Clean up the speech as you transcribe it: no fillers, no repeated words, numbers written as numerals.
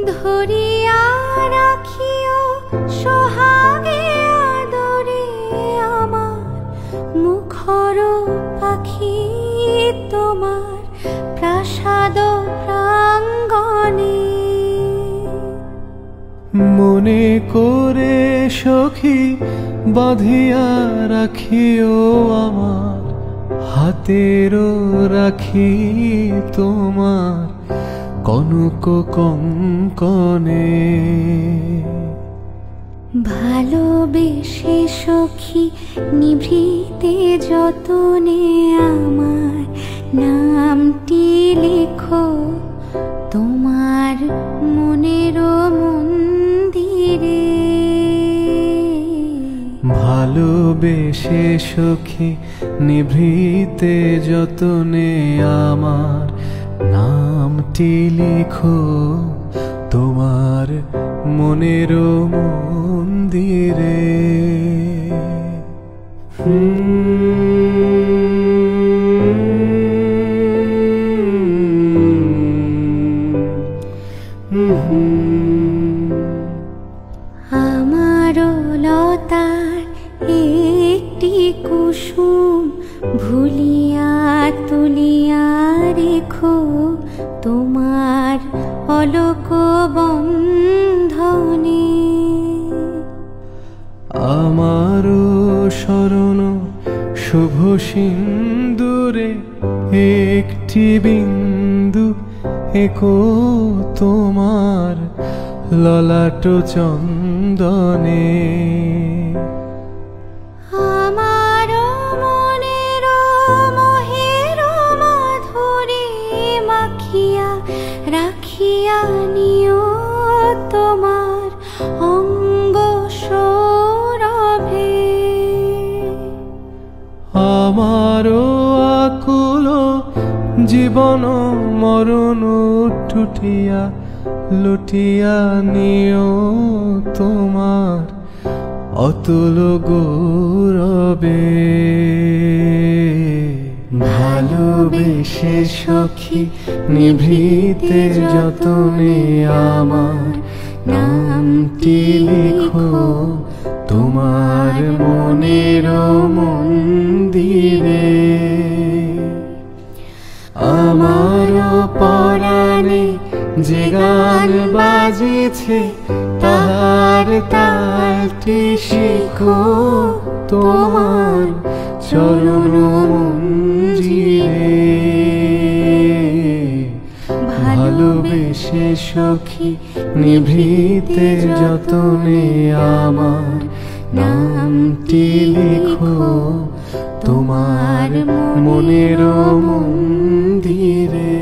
ধরিয়া রাখিও সোহাগে আদরে আমার মুখর পাখি তোমার প্রাসাদ প্রাঙ্গণে। মনে করে সখী বাঁধিয়া রাখিও আমার হাতেরও রাখি তোমার কনক কঙ্কনে। ভালোবেসে সখী নিভৃতে যতনে আমার নামটি লেখো তোমার মনের মন্দিরে। ভালোবেসে সখী নিভৃতে যতনে আমার নামটি লিখো তোমার মনের মন্দিরে। আমারও লতার একটি কুসুম ভুলিয়া তুলিয়া রেখো তোমার অলোক বন্ধনে। আমারও শরণ শুভ সিন্দুরে একটি বিন্দু একো তোমার ললাট চন্দনে। আমারও মনের মোহের মাধুরী মাখিয়া রাখিয়া নিও তোমার অঙ্গ সৌরভে। আমারও আকুল জীবন মরণ টুটিয়া লুটিয়া নিও তোমার অতুল গৌরবে। ভালোবেসে সখী নিভৃতে যতনে আমার নামটি লিখো তোমার মনের মন্দিরে। আমার পরাণে যে গান বাজেছে তাহার তালটি শিখো তোমার চরণ মঞ্জিরে। ভালোবেসে সখী নিভৃতে যতনে আমার নামটি লিখো তোমার মনের মন্দিরে।